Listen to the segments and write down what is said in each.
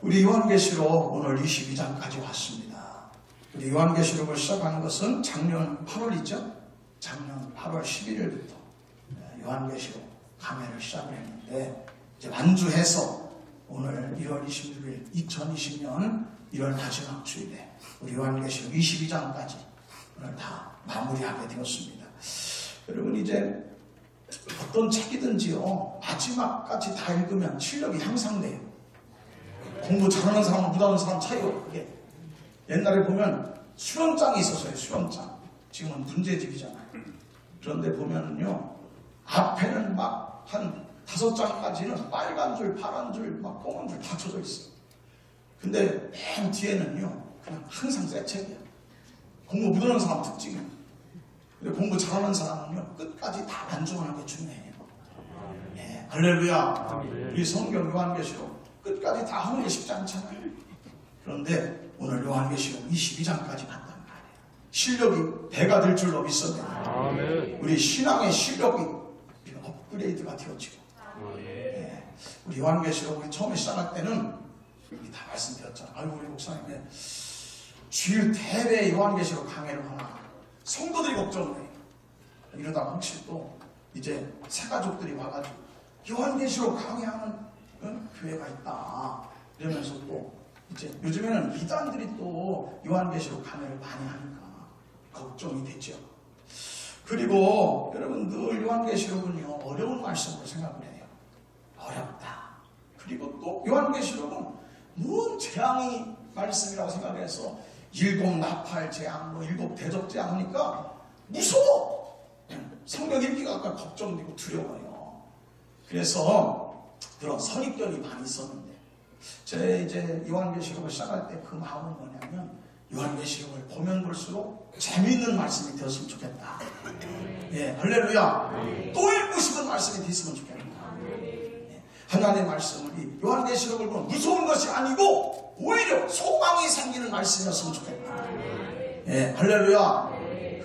우리 요한계시록 오늘 22장까지 왔습니다. 우리 요한계시록을 시작한 것은 작년 8월이죠. 작년 8월 11일부터 요한계시록 강해를 시작을 했는데 이제 완주해서 오늘 1월 26일 2020년 1월 마지막 주일에 우리 요한계시록 22장까지 오늘 다 마무리하게 되었습니다. 여러분 이제 어떤 책이든지요 마지막까지 다 읽으면 실력이 향상돼요. 공부 잘하는 사람과 못하는 사람 차이가 그게 옛날에 보면 수련장이 있었어요. 수련장. 지금은 문제집이잖아요. 그런데 보면은요 앞에는 막 한 5장까지는 빨간 줄, 파란 줄, 막 검은 줄 다 쳐져 있어요. 근데 맨 뒤에는요 그냥 항상 새 책이야. 공부 못하는 사람 특징이에요. 근데 공부 잘하는 사람은요 끝까지 다 완주하는 게 중요해요. 예, 할렐루야. 우리 성경 요한계시록 끝까지 다 하는 게 쉽지 않잖아요. 그런데 오늘 요한계시록 22장까지 봤단 말이에요. 실력이 배가 될 줄로 믿습니다. 우리 신앙의 실력이 업그레이드가 되어지고 예, 우리 요한계시록 우리 처음에 시작할 때는 우리 다 말씀드렸잖아요. 아이고 우리 목사님 주일 대회 요한계시록 강해를 하나 성도들이 걱정을 해요. 이러다가 혹시 또 이제 새가족들이 와가지고 요한계시록 강해하는 교회가 있다 이러면서 또 이제 요즘에는 이단들이 또 요한계시록 강해를 많이 하니까 걱정이 되죠. 그리고 여러분 늘 요한계시록은요 어려운 말씀으로 생각을 해요. 어렵다. 그리고 또 요한계시록은 뭔 재앙이 말씀이라고 생각해서 7 나팔 재앙, 7 대접 재앙 하니까 무서워. 성경 읽기가 아까 걱정되고 두려워요. 그래서 그런 선입견이 많이 있었는데 제 이제 요한계시록을 시작할 때 그 마음은 뭐냐면 요한계시록을 보면 볼수록 재미있는 말씀이 되었으면 좋겠다. 예, 할렐루야. 또 읽고 싶은 말씀이 됐으면 좋겠다. 예, 하나님의 말씀을 이 요한계시록을 보면 무서운 것이 아니고 오히려 소망이 생기는 말씀이었으면 좋겠다. 예, 할렐루야.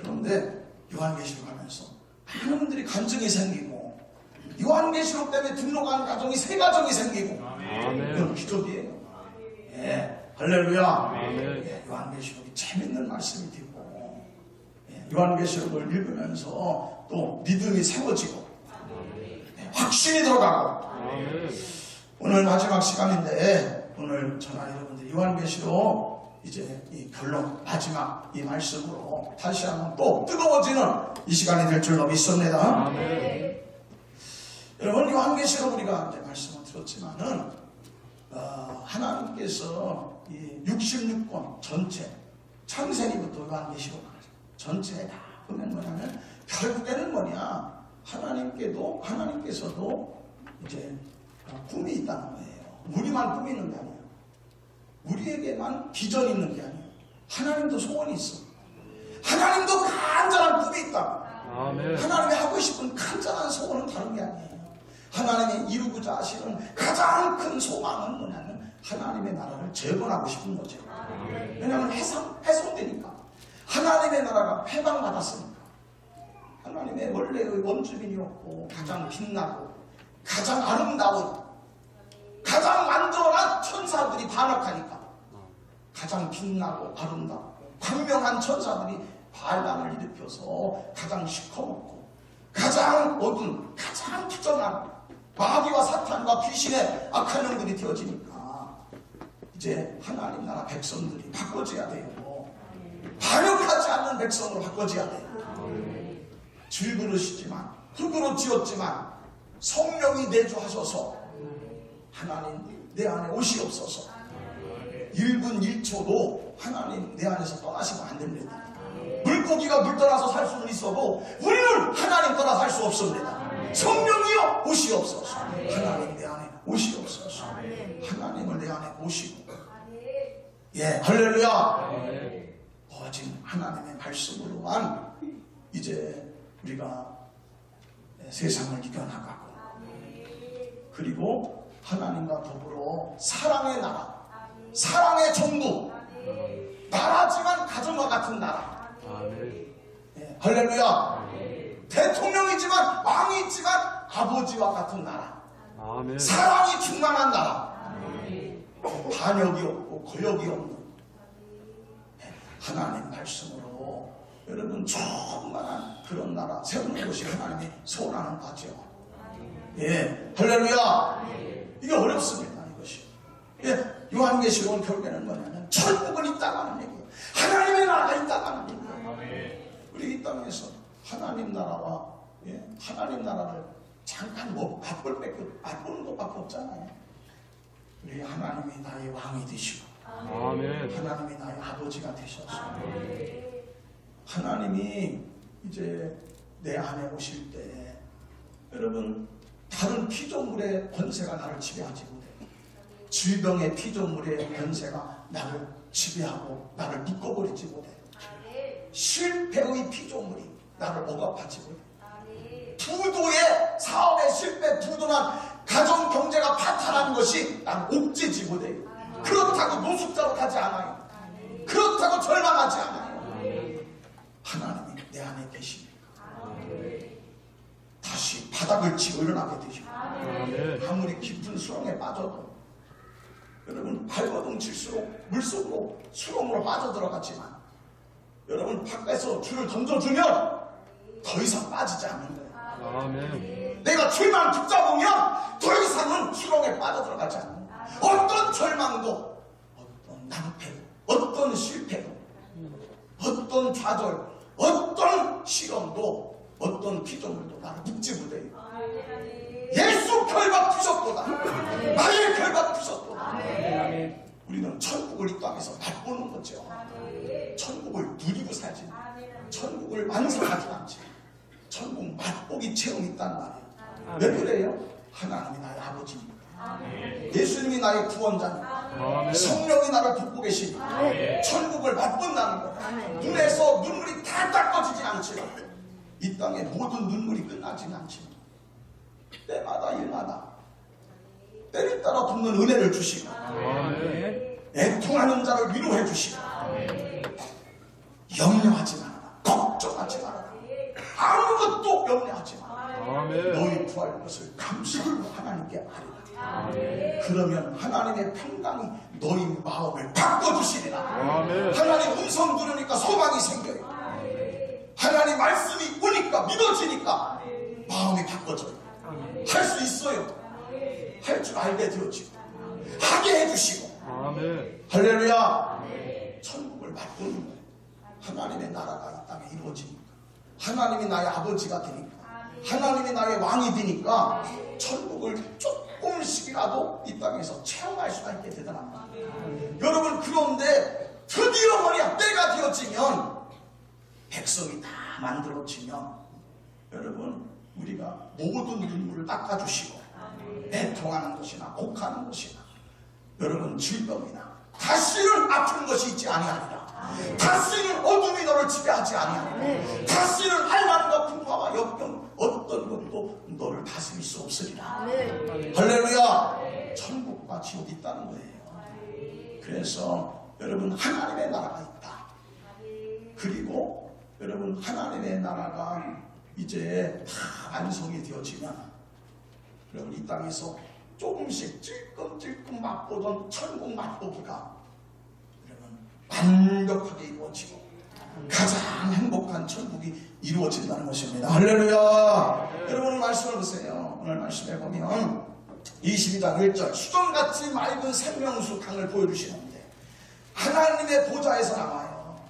그런데 요한계시록 하면서 많은 분들이 간증이 생기고 요한계시록 때문에 등록한 가정이 3가정이 생기고 이건 기적이에요. 예, 할렐루야. 예, 요한계시록이 재밌는 말씀이 되고 예, 요한계시록을 읽으면서 또 믿음이 세워지고 예, 확신이 들어가고 오늘 마지막 시간인데 오늘 저나 여러분들 요한계시록 이제 이 결론 마지막 이 말씀으로 다시 한번 또 뜨거워지는 이 시간이 될 줄로 믿습니다. 여러분 요한계시록 우리가 이제 말씀을 들었지만은 하나님께서 이 66권 전체 창세기부터 요한계시록 전체에 다 보면 뭐냐면 결국에는 뭐냐 하나님께서도 이제 꿈이 있다는 거예요. 우리만 꿈이 있는 게 아니에요. 우리에게만 비전이 있는 게 아니에요. 하나님도 소원이 있어. 하나님도 간절한 꿈이 있다. 하나님이 하고 싶은 간절한 소원은 다른 게 아니에요. 하나님이 이루고자 하시는 가장 큰 소망은 뭐냐면 하나님의 나라를 재건하고 싶은 거죠. 왜냐하면 훼손되니까. 하나님의 나라가 해방받았으니까. 하나님의 원래의 원주민이었고 가장 빛나고 가장 아름다운 가장 완전한 천사들이 반역하니까 가장 빛나고 아름답고 광명한 천사들이 반란을 일으켜서 가장 시커멓고 가장 어두운 가장 부정한 마귀와 사탄과 귀신의 악한 영들이 되어지니까 이제 하나님 나라 백성들이 바꿔져야 돼요. 반역하지 않는 백성으로 바꿔져야 돼요. 질그릇이지만 흙으로 지었지만 성령이 내주하셔서 하나님 내 안에 오시옵소서. 1분 1초도 하나님 내 안에서 떠나시면 안 됩니다. 물고기가 물 떠나서 살 수는 있어도 우리는 하나님 떠나 살 수 없습니다. 성령이여 오시옵소서. 하나님 내 안에 오시옵소서. 하나님을 내 안에 오시고 예, 할렐루야. 오직 하나님의 말씀으로만 이제 우리가 세상을 이겨나가고 그리고 하나님과 더불어 사랑의 나라, 사랑의 정부, 나라지만 가정과 같은 나라. 예, 할렐루야. 대통령이지만 왕이 있지만 아버지와 같은 나라. 사랑이 충만한 나라. 반역이 없고 거역이 없는 하나님 말씀으로 여러분 충만한 그런 나라 세우는 것이 하나님이 소원하는 바죠. 예, 할렐루야. 이게 어렵습니다. 이것이. 예, 요한계시록은 결국에는 뭐냐면 천국은 있다가는 얘기예요. 하나님의 나라가 있다가는 얘기예요. 우리 이 땅에서 하나님 나라와 하나님 나라를 잠깐 맛보는 것밖에 없잖아요. 우리 하나님이 나의 왕이 되시고 하나님이 나의 아버지가 되셔서 하나님이 이제 내 안에 오실 때 여러분 다른 피조물의 권세가 나를 지배하지 못해. 질병의 피조물의 권세가 나를 지배하고 나를 묶어버리지 못해. 실패의 피조물이 나를 억압하지 못해. 부도의 사업의 실패, 부도난 가정 경제가 파탄한 것이 나를 옥죄지 못해. 그렇다고 노숙자로 가지 않아요. 그렇다고 절망하지 않아요. 하나님이 내 안에 계십니까? 다시 바닥을 치고 일어나게 되시고 아무리 깊은 수렁에 빠져도 여러분 발버둥 칠수록 물속으로 수렁으로 빠져들어갔지만 여러분 밖에서 줄을 던져주면 더 이상 빠지지 않는 거예요. 내가 줄만 붙잡으면 더 이상은 수렁에 빠져들어가지 않는 거예요. 어떤 절망도 어떤 낭패도 어떤 실패도 어떤 좌절 어떤 시련도 어떤 피조물도 나를 묶지 못해요. 예수 결박부셨도다. 나의 결박부셨도다. 우리는 천국을 이 땅에서 맛보는 거죠. 천국을 누리고 살지 천국을 완성하지 않지. 천국 맛보기 체험이 있단 말이에요. 왜 그래요? 하나님이 나의 아버지니까. 예수님이 나의 구원자니까. 성령이 나를 돕고 계시니까. 천국을 맛본다는 거예요. 눈에서 눈물이 다 닦아지진 않지만 이 땅의 모든 눈물이 끝나지는 않지만 때마다 일마다 때를 따라 돕는 은혜를 주시고 애통하는 자를 위로해 주시고 염려하지 말아라. 걱정하지 말아라. 아무것도 염려하지 말아라. 너희 구할 것을 감사하고 하나님께 아뢰라. 그러면 하나님의 평강이 너희 마음을 바꿔주시리라. 하나님 음성 들으니까 소망이 생겨요. 하나님 말씀이 오니까 믿어지니까 마음이 바꿔져요. 할 수 있어요. 할 줄 알게 되었지고 하게 해주시고 할렐루야. 천국을 맛보는 거예요. 하나님의 나라가 이 땅에 이루어지니까 하나님이 나의 아버지가 되니까 하나님이 나의 왕이 되니까 천국을 조금씩이라도 이 땅에서 체험할 수가 있게 되더랍니다. 여러분 그런데 드디어 뭐냐 때가 되어지면 백성이 다 만들어지면 여러분 우리가 모든 눈물을 닦아주시고 애통하는 것이나 곡하는 것이나 여러분 질병이나 다시는 아픈 것이 있지 아니하리라. 다시는 어둠이 너를 지배하지 아니하리라. 다시는 한란과 풍파와 역경 어떤 것도 너를 다스릴 수 없으리라. 할렐루야. 천국과 지옥이 있다는 거예요. 그래서 여러분 하나님의 나라가 있다. 그리고 여러분 하나님의 나라가 이제 다 완성이 되어지면 여러분 이 땅에서 조금씩 찔끔찔끔 맛보던 천국 맛보기가 여러분 완벽하게 이루어지고 가장 행복한 천국이 이루어진다는 것입니다. 할렐루야. 여러분 오늘 말씀을 보세요. 오늘 말씀에 보면 22장 1절 수정같이 맑은 생명수 강을 보여주시는데 하나님의 보좌에서 나와요.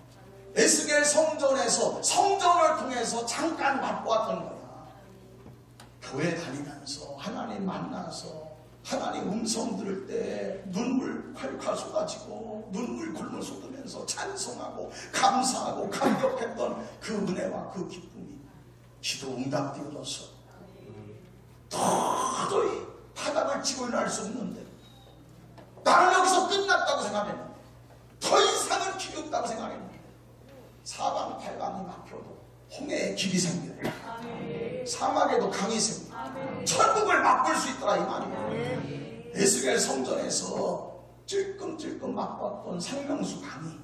에스겔 성전에서 성전을 통해서 잠깐 맛보았던 거야. 교회 다니면서 하나님 만나서 하나님 음성 들을 때 눈물 콸콸 쏟아지고 눈물 굴물 쏟으면서 찬송하고 감사하고 감격했던 그 은혜와 그 기쁨이 기도 응답되어져서 도저히 바닥을 치고 일어날 수 없는데 나는 여기서 끝났다고 생각했는데 더 이상은 길이 없다고 생각했는데 사방팔방이 막혀도 홍해에 길이 생겨요. 사막에도 강이 생겨요. 천국을 맛볼 수 있더라 이 말이에요. 에스겔 성전에서 찔끔찔끔 맛봤던 생명수 강이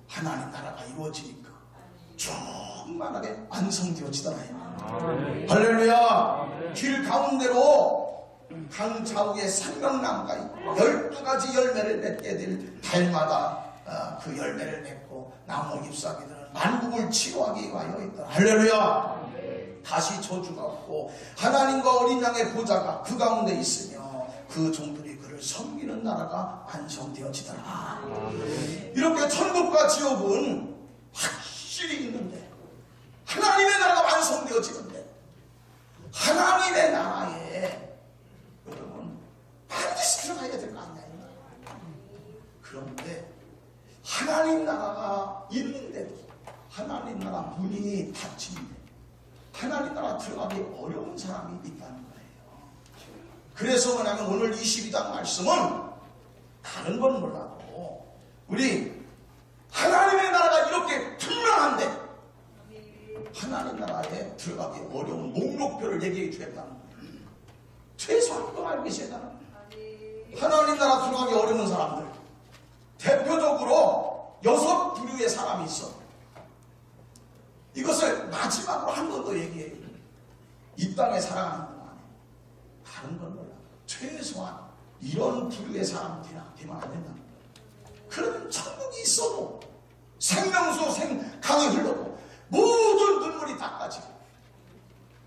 하나님 나라가 이루어지니까 충만하게 완성되어지더라 이 말이에요. 할렐루야. 길 가운데로 강 좌우에 생명나무가 있고 12가지 열매를 맺게 될 달마다 그 열매를 맺고 나무 잎사귀들은 만국을 치료하기 위하여 있다. 할렐루야. 다시 저주가 없고 하나님과 어린 양의 보좌가 그 가운데 있으며 그 종들이 그를 섬기는 나라가 완성되어지더라. 이렇게 천국과 지옥은 확실히 있는데 하나님의 나라가 완성되어지는데 하나님의 나라에 여러분 반드시 들어가야 될 거 아니냐. 그런데 하나님 나라가 있는데도 하나님 나라 문이 닫히는데 하나님 나라 들어가기 어려운 사람이 있다는 거예요. 그래서 뭐냐면 오늘 22장 말씀은 다른 건 몰라도 우리 하나님의 나라가 이렇게 분명한데 하나님 나라에 들어가기 어려운 목록표를 얘기해 주겠다는 거예요. 최소한 그거 알고 계셔야 되는 거예요. 하나님 나라 들어가기 어려운 사람들 대표적으로 6 부류의 사람이 있어. 이것을 마지막으로 한 번 더 얘기해요. 이 땅에 살아가는 동안에 다른 건 몰라. 최소한 이런 부류의 사람들이나 되면 안 된다는 거예요. 그러면 천국이 있어도 생명수 강이 흘러도 모든 눈물이 닦아지고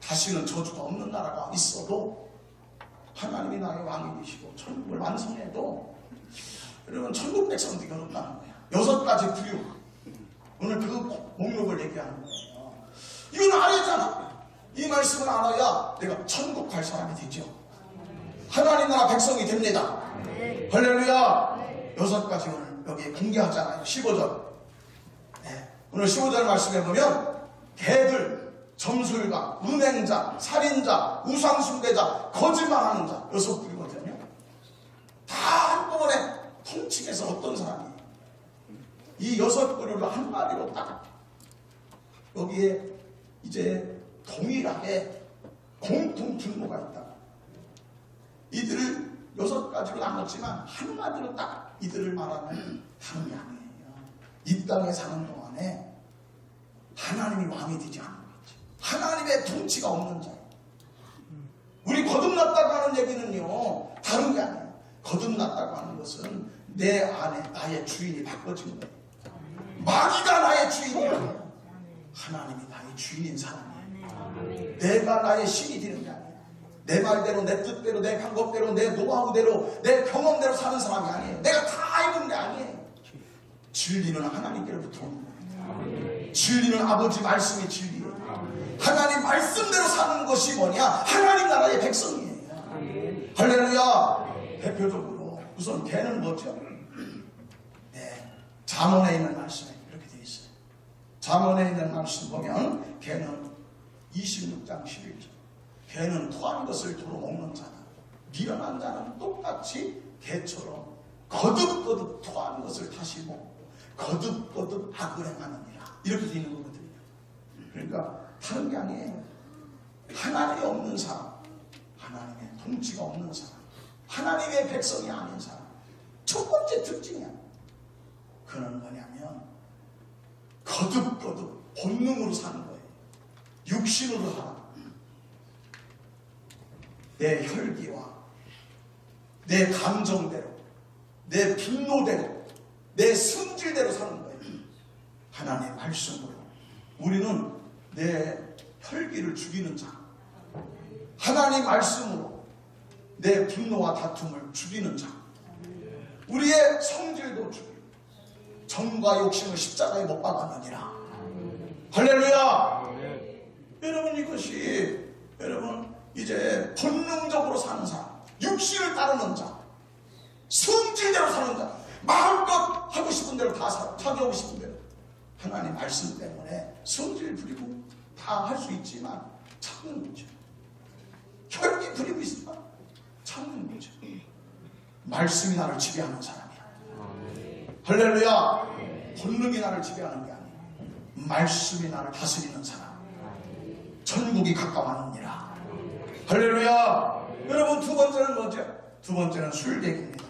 다시는 저주가 없는 나라가 있어도 하나님이 나의 왕이 되시고 천국을 완성해도 여러분 천국 백성들이 어렵다는 거야. 6가지 부류. 오늘 그 목록을 얘기하는 거예요. 이건 알아야잖아. 이 말씀을 알아야 내가 천국 갈 사람이 되죠. 하나님 나라 백성이 됩니다. 할렐루야. 6가지 오늘 여기 공개하잖아요. 15절. 네. 오늘 15절 말씀해 보면 개들, 점술가, 은행자, 살인자, 우상숭배자, 거짓말하는 자 6부류거든요. 다 한꺼번에 통칭해서 어떤 사람이 이 6부류를 한마디로 딱 여기에 이제 동일하게 공통 분모가 있다. 이들을 6가지로 나눴지만 한마디로 딱 이들을 말하면 다른 게 아니에요. 이 땅에 사는 동안에 하나님이 왕이 되지 않는 거지. 하나님의 통치가 없는 자예요. 우리 거듭났다고 하는 얘기는요 다른 게 아니에요. 거듭났다고 하는 것은 내 안에 나의 주인이 바꿔진 거예요. 마귀가 나의 주인이야. 하나님이 나의 주인인 사람이에요. 내가 나의 신이 되는 게 아니에요. 내 말대로 내 뜻대로 내 방법대로 내 노하우대로 내 경험대로 사는 사람이 아니에요. 내가 다 입은 게 아니에요. 진리는 하나님께로부터 오는 거예요. 진리는 아버지 말씀이 진리예요. 하나님 말씀대로 사는 것이 뭐냐? 하나님 나라의 백성이에요. 할렐루야. 대표적으로 우선 개는 뭐죠? 네, 잠언에 있는 말씀에 이렇게 되어 있어요. 잠언에 있는 말씀 보면 개는 26장 11절. 개는 토한 것을 도로 먹는 자다. 미련한 자는 똑같이 개처럼 거듭거듭 토한 것을 다시 먹고 거듭거듭 악을 행하느니라. 이렇게 되어 있는 거거든요. 그러니까 다른 게 아니에요. 하나님이 없는 사람, 하나님의 통치가 없는 사람, 하나님의 백성이 아닌 사람. 첫 번째 특징이야. 그는 뭐냐면 거듭거듭 본능으로 사는 거예요. 육신으로 살아. 내 혈기와 내 감정대로 내 분노대로 내 성질대로 사는 거예요. 하나님의 말씀으로 우리는 내 혈기를 죽이는 자, 하나님 말씀으로 내 분노와 다툼을 죽이는 자, 우리의 성질도 죽이고 정과 욕심을 십자가에 못 박았느니라. 할렐루야. 여러분 이것이 여러분 이제 본능적으로 사는 사람, 육신을 따르는 자, 성질대로 사는 자, 마음껏 하고 싶은 대로 다 살아, 자기 하고 싶은 대로. 하나님 말씀 때문에 성질 부리고 다 할 수 있지만 참는 거죠. 혈기 부리고 있으면 참는 거죠. 말씀이 나를 지배하는 사람이야. 할렐루야. 본능이 나를 지배하는 게 아니야. 말씀이 나를 다스리는 사람. 천국이 가까워하느니라. 할렐루야. 여러분 두 번째는 뭐죠? 두 번째는 술객입니다.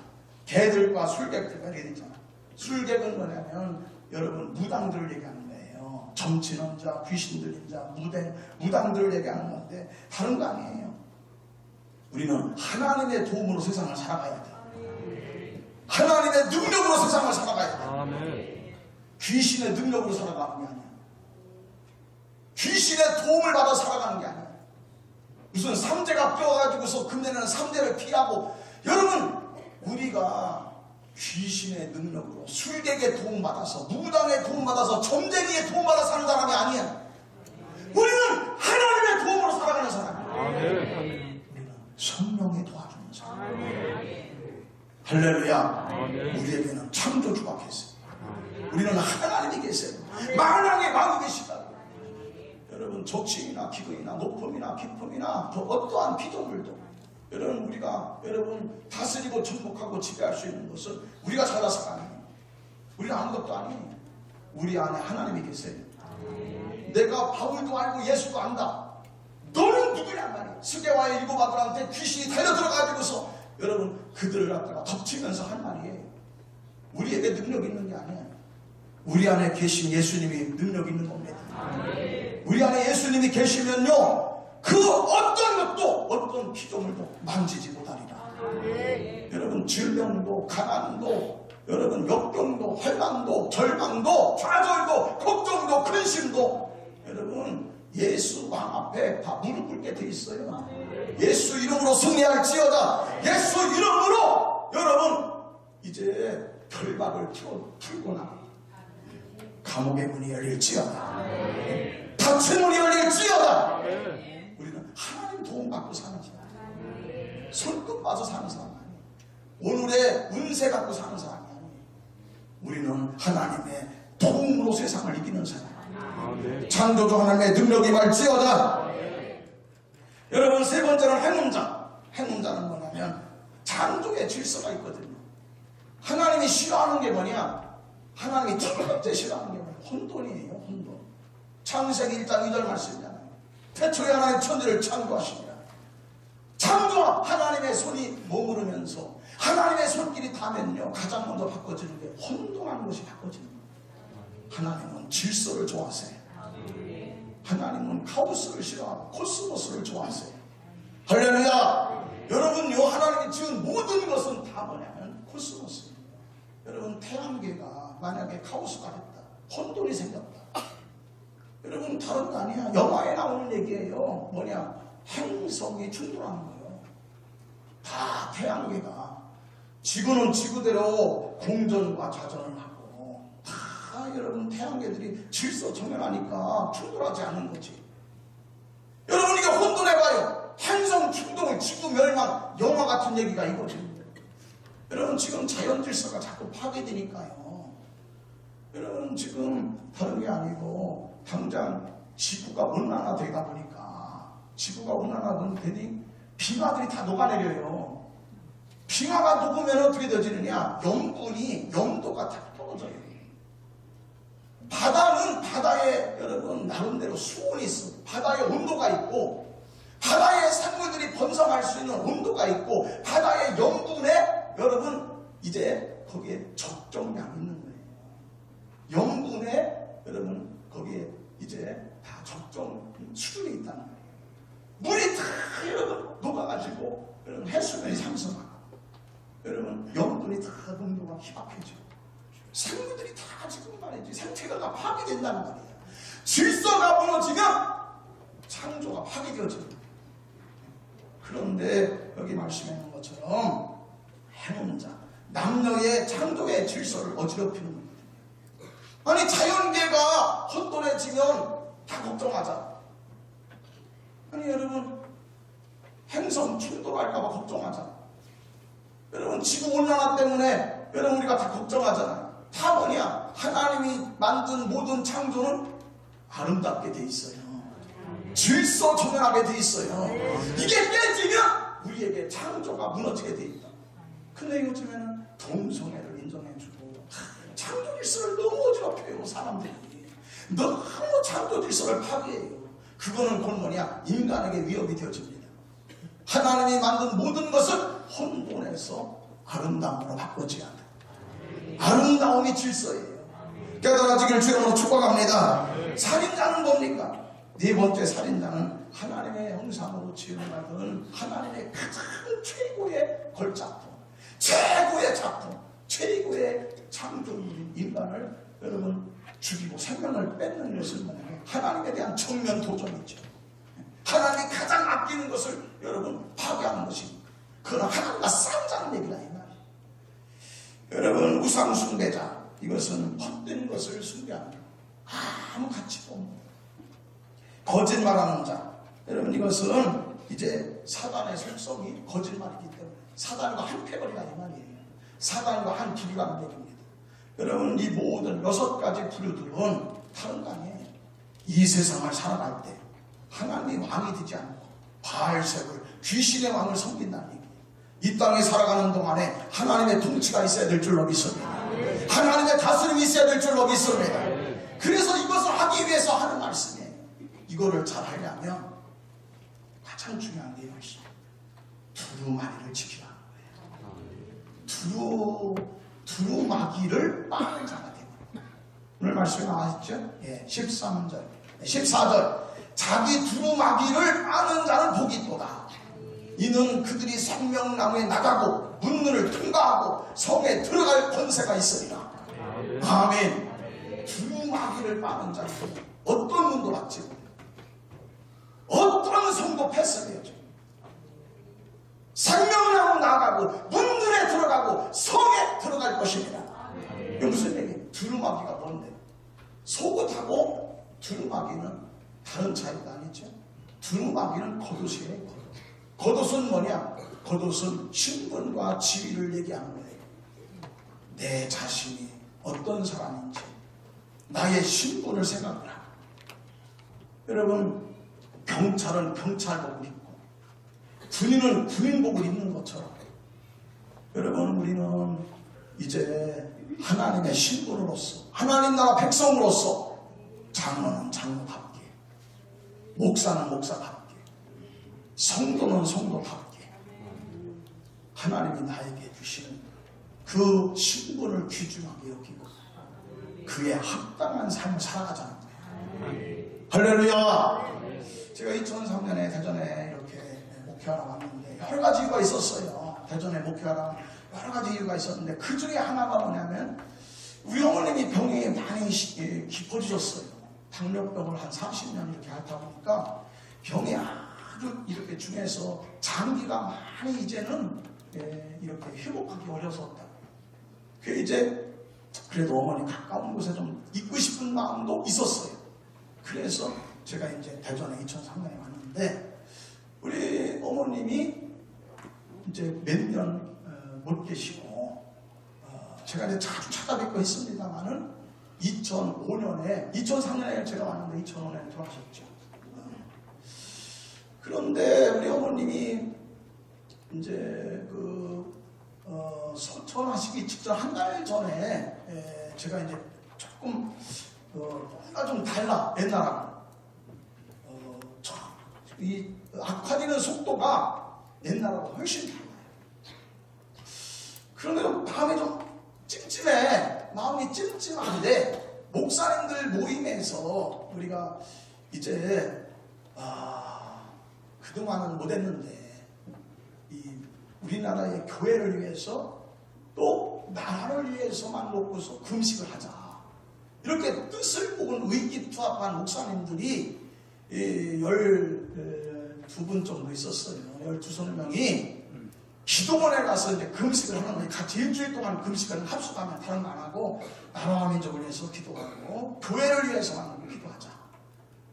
개들과 술객들과 얘기했잖아. 술객은 뭐냐면 여러분 무당들을 얘기하는 거예요. 점치는 자, 귀신 들린 자, 무당들을 얘기하는 건데 다른 거 아니에요. 우리는 하나님의 도움으로 세상을 살아가야 돼. 하나님의 능력으로 세상을 살아가야 돼. 아멘. 귀신의 능력으로 살아가는 게 아니야. 귀신의 도움을 받아 살아가는 게 아니야. 무슨 삼재가 껴가지고서 금년에는 삼재를 피하고. 여러분, 우리가 귀신의 능력으로 술객의 도움받아서, 무당의 도움받아서, 점쟁이의 도움받아 사는 사람이 아니야. 우리는 하나님의 도움으로 살아가는 사람이야. 아멘. 우리는 성령이 도와주는 사람. 할렐루야. 우리에게는 창조주가 계세요. 우리는 하나님이 계세요. 만왕의 왕이 계시다. 여러분, 적칭이나 기근이나 높음이나 깊음이나 더 어떠한 피조물도 여러분, 우리가 여러분 다스리고 정복하고 지배할 수 있는 것은 우리가 잘나서가 아니에요. 우리는 아무것도 아니에요. 우리 안에 하나님이 계세요. 내가 바울도 알고 예수도 안다. 너는 누구냐 말이야. 스게와의 일곱 아들한테 귀신이 달려 들어가지고서 여러분 그들을 갖다가 덮치면서 한 말이에요. 우리에게 능력 있는 게 아니에요. 우리 안에 계신 예수님이 능력 있는 겁니다. 우리 안에 예수님이 계시면요, 그 어떤 것도 어떤 피조물도 만지지 못하리라. 여러분, 질병도 가난도 여러분 역경도 환난도 절망도 좌절도 걱정도 근심도 여러분 예수 왕 앞에 다 무릎 꿇게 돼 있어요. 예수 이름으로 승리할지어다. 예수 이름으로 여러분 이제 결박을 풀고 나 감옥의 문이 열릴지어다. 닫힌 문이 열릴지어다. 우리는 하나님 도움 받고 사는 사람, 손끝 봐서 사는 사람 아니에요. 오늘의 운세 갖고 사는 사람이 아니에요. 우리는 하나님의 도움으로 세상을 이기는 사람. 창조주 하나님의 능력이 말지어다. 여러분, 세 번째는 행운자. 행운자는 뭐냐면 창조의 질서가 있거든요. 하나님이 싫어하는 게 뭐냐? 하나님이 첫 번째 싫어하는 게 뭐냐? 혼돈이에요. 혼돈. 창세기 1장 2절 말씀이잖아요. 태초에 하나님 천지를 창조하십니다. 창조와 하나님의 손이 머무르면서 하나님의 손길이 닿으면요, 가장 먼저 바꿔지는 게 혼돈한 것이 바꿔지는 거예요. 하나님은 질서를 좋아하세요. 하나님은 카오스를 싫어하고 코스모스를 좋아하세요. 할렐루야. 여러분요, 하나님이 지은 모든 것은 다 뭐냐면 코스모스입니다. 여러분, 태양계가 만약에 카오스가 됐다, 혼돈이 생겼다, 여러분 다른 거 아니야. 영화에 나오는 얘기예요. 뭐냐? 행성이 충돌하는 거예요. 다 태양계가. 지구는 지구대로 공전과 자전을 하고 다 여러분 태양계들이 질서 정연하니까 충돌하지 않는 거지. 여러분, 이게 혼돈해봐요. 행성 충돌, 지구 멸망, 영화 같은 얘기가 이거지. 여러분, 지금 자연 질서가 자꾸 파괴되니까요. 여러분, 지금 다른 게 아니고 당장 지구가 온난화되다 보니까, 지구가 온난화되니 빙하들이 다 녹아내려요. 빙하가 녹으면 어떻게 되어지느냐? 염분이, 염도가 다 떨어져요. 바다는 바다에 여러분 나름대로 수온이 있어. 바다에 온도가 있고, 바다의 생물들이 번성할 수 있는 온도가 있고, 바다의 염분에 여러분 이제 거기에 적정량이 있는 거예요. 염분에 여러분 거기에 이제 다 적정 수준이 있다는 거예요. 물이 다 여러분 녹아가지고 여러분 해수면이 상승하고, 여러분 염분이 다 농도가 희박해지고, 생물들이 다 지금 말이지 생태계가 다 파괴된다는 말이에요. 질서가 무너지면 창조가 파괴되어집니다. 그런데 여기 말씀해 놓은 것처럼 행운자, 남녀의 창조의 질서를 어지럽히는 거거든요. 아니, 자연계가 혼돈해지면 다 걱정하자. 아니, 여러분, 행성 충돌할까봐 걱정하자. 여러분, 지구 온난화 때문에 여러분 우리가 다 걱정하잖아요. 다 뭐냐? 하나님이 만든 모든 창조는 아름답게 돼 있어요. 질서 정연하게 돼 있어요. 이게 깨지면 우리에게 창조가 무너지게 돼 있다. 근데 요즘에는 동성애를 인정해주고 창조 질서를 너무 어지럽혀요. 사람들이 너무 창조 질서를 파괴해요. 그거는 곧 뭐냐? 인간에게 위협이 되어집니다. 하나님이 만든 모든 것을 혼돈해서 아름다움으로 바꿔줘야 돼. 아름다움이 질서예요. 깨달아지길 주님으로 축복합니다. 살인자는 뭡니까? 네 번째 살인자는 하나님의 형상으로 지음받은 하나님의 가장 최고의 걸작품, 최고의 작품, 최고의 창조물인 인간을 여러분 죽이고 생명을 뺏는 것을 뭐냐면 하나님에 대한 정면 도전이죠. 하나님이 가장 아끼는 것을 여러분 파괴하는 것입니다. 그러나 하나님과 싸우자는 얘기가 이 말이에요. 여러분 우상 숭배자, 이것은 헛된 것을 숭배합니다. 아무 가치도 없는 거짓말하는 자, 여러분 이것은 이제 사단의 속성이 거짓말이기 때문에 사단과 한 패거리가 이 말이에요. 사단과 한 길이라는 얘기입니다. 여러분 이 모든 6가지 부류들은 다른 거 아니에요. 이 세상을 살아갈 때 하나님이 왕이 되지 않고 바알세불 귀신의 왕을 섬긴다는 얘기예요. 이 땅에 살아가는 동안에 하나님의 통치가 있어야 될 줄로 믿습니다. 하나님의 다스림이 있어야 될 줄로 믿습니다. 그래서 이것을 하기 위해서 하는 말씀이에요. 이거를 잘 하려면 가장 중요한 게 이것이 두루마리를 지키라는 거예요. 두루마기를 빠는 자가 되고, 오늘 말씀에 나왔죠? 예, 13절, 14절. 자기 두루마기를 빠는 자는 복이 있도다. 이는 그들이 생명나무에 나가고 문문을 통과하고 성에 들어갈 권세가 있으리라. 아멘. 두루마기를 빠는 자는 어떤 문도 받지 못해. 어떤 성도 패스해야죠. 생명나무 나가고 문문에 들어가고 성에 들어갈 것입니다. 이게 무슨 얘기예요? 두루마기가 뭔데? 속옷하고 두루마기는 다른 차이가 아니죠. 두루마기는 겉옷이에요. 겉옷은 뭐냐? 겉옷은 신분과 지위를 얘기하는 거예요. 내 자신이 어떤 사람인지 나의 신분을 생각하라. 여러분 경찰은 경찰복을 입고 군인은 군인복을 입는 것처럼 여러분 우리는 이제 하나님의 신분으로서 하나님 나라 백성으로서 장로는 장로답게, 목사는 목사답게, 성도는 성도답게 하나님이 나에게 주시는 그 신분을 귀중하게 여기고 그에 합당한 삶을 살아가자는 거예요. 할렐루야. 제가 2003년에 대전에 이렇게 목회하러 왔는데 여러 가지 이유가 있었어요. 대전에 목회하러 여러 가지 이유가 있었는데 그 중에 하나가 뭐냐면 우리 어머님이 병이 많이 깊어지셨어요. 당뇨병을 한 30년 이렇게 하다 보니까 병이 아주 이렇게 중에서 장기가 많이 이제는 이렇게 회복하기 어려웠다. 그 이제 그래도 어머니 가까운 곳에 좀 있고 싶은 마음도 있었어요. 그래서 제가 이제 대전에 2003년에 왔는데 우리 어머님이 이제 몇 년 못 계시고 제가 이제 자주 찾아뵙고 했습니다만은 2005년에 2003년에 제가 왔는데 2005년에 돌아가셨죠. 그런데 우리 어머님이 이제 소천하시기 직전 한 달 전에 제가 이제 조금 뭔가 좀 달라 옛날하고 이 악화되는 속도가 옛날하고 훨씬 달라요. 그런데 마음이 좀 찜찜해. 마음이 찜찜한데 목사님들 모임에서 우리가 이제 그동안은 못했는데 이 우리나라의 교회를 위해서 또 나라를 위해서만 놓고서 금식을 하자. 이렇게 뜻을 뽑은 의기투합한 목사님들이 12분 정도 있었어요. 12명이 기도원에 가서 이제 금식을 하는 거예요. 같이 일주일 동안 금식을 합숙하면 다른 거 안 하고 나라와 민족을 위해서 기도하고 교회를 위해서만 기도하자.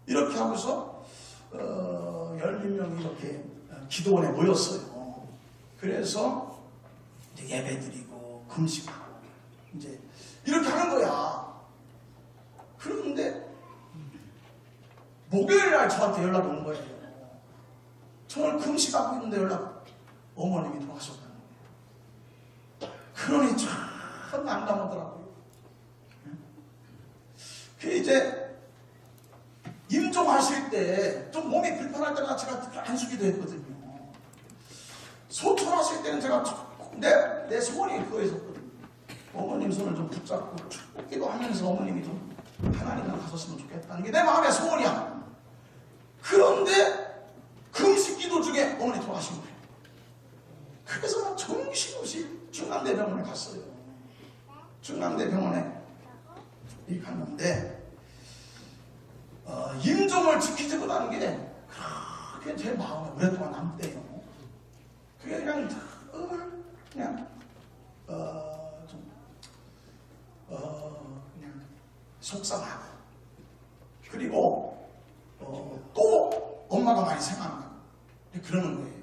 이렇게 하고서 12명이 이렇게 기도원에 모였어요. 그래서 이제 예배드리고 금식하고 이제 이렇게 하는 거야. 그런데 목요일 날 저한테 연락이 온 거예요. 정말 금식하고 있는데 어머님이 돌아가셨다는 거예요. 그러니 참 난감하더라고요. 그 이제 임종하실 때 좀 몸이 불편할 때마다 제가 안수기도 했거든요. 소천하실 때는 제가 내 소원이 그거였었거든요. 어머님 손을 좀 붙잡고 축복기도 하면서 어머님이 좀 하나님과 가셨으면 좋겠다는 게 내 마음의 소원이야. 그런데 금식 기도 중에 어머니 돌아가신 거예요. 그래서 막 정신없이 중남대병원에 갔어요. 중남대병원에 갔는데 임종을 지키지 못하는 게 그게 제 마음에 오랫동안 남대요. 그게 그냥 그냥 그냥 속상하고, 그리고 또 엄마가 많이 생각나고 그러는 거예요.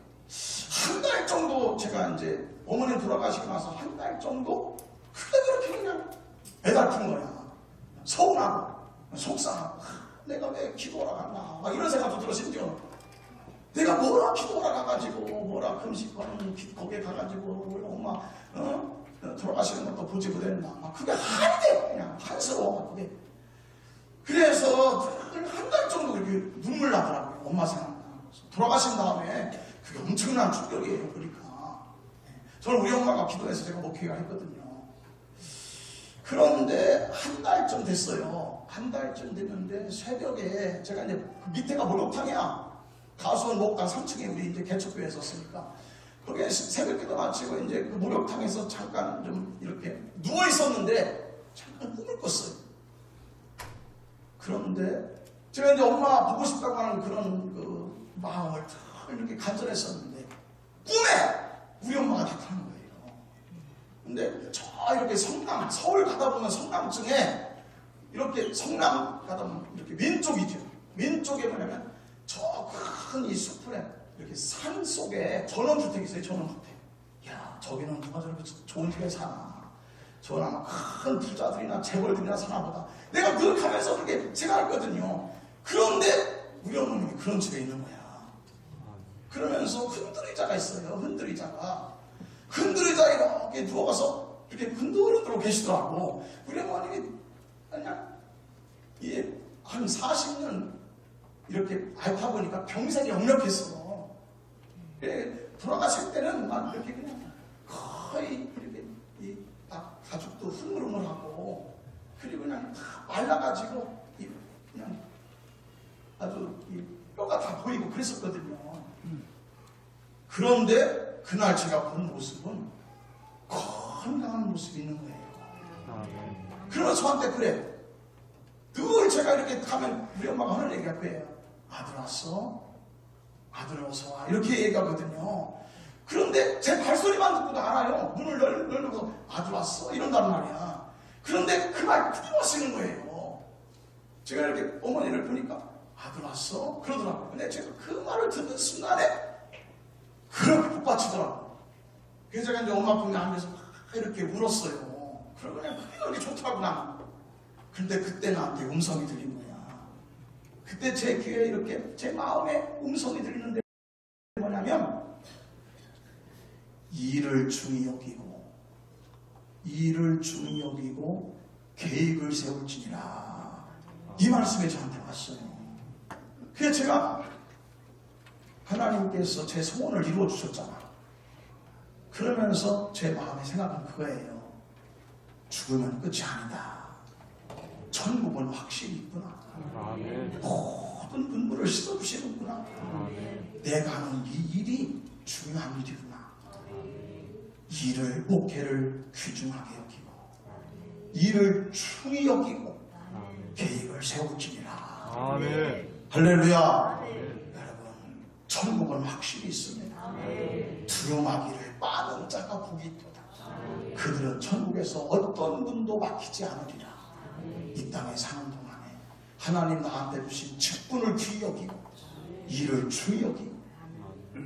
한 달 정도 제가 이제 어머니 돌아가시고 나서 한 달 정도 그렇게 그냥 애달픈 거야. 서운하고 속상하고, 내가 왜 기도하러 갔나 막 이런 생각도 들어. 심지어 내가 뭐라 기도하러 가가지고 뭐라 금식하는 거기에 가가지고 엄마 돌아가시는 것도 보지 못했나 막 그게 한데 그냥 한스러워 그게. 그래서 한 달 정도 그렇게 눈물 나더라고요. 엄마 생각나. 돌아가신 다음에 그게 엄청난 충격이에요. 그러니까 저는 우리 엄마가 기도해서 제가 목회가 했거든요. 그런데 한 달쯤 됐어요. 한 달쯤 됐는데 새벽에 제가 이제 밑에가 목욕탕이야. 가수원 목당 3층에 우리 이제 개척교회에 있었으니까 거기에 새벽기도 마치고 이제 그 목욕탕에서 잠깐 좀 이렇게 누워 있었는데 잠깐 꿈을 꿨어요. 그런데 제가 이제 엄마 보고 싶다고 하는 그런 그 마음을 이렇게 간절했었는데 꿈에 우리 엄마가 나타나는 거예요. 근데 저 이렇게 성남, 서울 가다 보면 성남층에 이렇게 성남 가다 보면 이렇게 왼쪽이죠. 왼쪽에 뭐냐면 저 큰 이 숲에 이렇게 산 속에 전원주택이 있어요. 전원주택. 야, 저기는 누가 저렇게 좋은 집에 사나. 저는 아마 큰 부자들이나 재벌들이나 사나 보다. 내가 늘 가면서 그렇게 생각했거든요. 그런데 우리 어머님이 그런 집에 있는 거야. 그러면서 흔들의자가 있어요. 흔들의자가 이렇게 누워가서 이렇게 흔들흔들고 계시더라고. 우리 어머님이 그냥 이게 한 40년 이렇게 앓다 보니까 병색이 역력했어. 돌아가실 때는 막 이렇게 그냥 거의 이렇게 딱 가죽도 흐물흐물하고, 그리고 그냥 다 말라가지고 그냥 아주 뼈가 다 보이고 그랬었거든요. 그런데 그날 제가 본 모습은 건강한 모습이 있는 거예요. 그러면서 저한테 그래. 늘 제가 이렇게 가면 우리 엄마가 하는 얘기가 그래요. 아들 왔어? 아들 어서 와. 이렇게 얘기하거든요. 그런데 제 발소리만 듣고도 알아요. 문을 열고서 아들 왔어? 이런단 말이야. 그런데 그 말 그대로 하시는 거예요. 제가 이렇게 어머니를 보니까 아들 왔어? 그러더라고요. 근데 제가 그 말을 듣는 순간에 그렇게 복받치더라고요. 그래서 제가 이제 엄마 품에 앉아서 이렇게 울었어요. 그러고 그냥 그게 좋더라고 나는. 근데 그때 나한테 음성이 들린 거야. 그때 제 귀에 이렇게 제 마음에 음성이 들리는데 뭐냐면 일을 중히 여기고 계획을 세울지니라. 이 말씀이 저한테 왔어요. 그래서 제가 하나님께서 제 소원을 이루어 주셨잖아. 그러면서 제 마음의 생각은 그거예요. 죽으면 끝이 아니다. 천국은 확실히 있구나. 아멘. 모든 눈물을 씻어주시는구나. 아멘. 내가 하는 이 일이 중요한 일이구나. 일을, 목회를 귀중하게 여기고 일을 중히 여기고 계획을 세울지니라. 아멘. 할렐루야. 여러분, 천국은 확실히 있습니다. 두루마기를 빠는 자가 복이 있도다. 그들은 천국에서 어떤 분도 막히지 않으리라. 이 땅에 사는 동안에 하나님 나한테 주신 직분을 귀히 여기고 일을 중히 여기고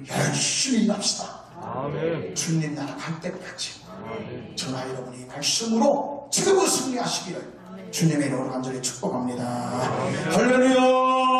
열심히 일합시다. 아멘. 주님 나라 갈 때까지 아멘. 저나 여러분이 말씀으로 지금은 승리하시기를 주님의 이름으로 간절히 축복합니다. 할렐루야.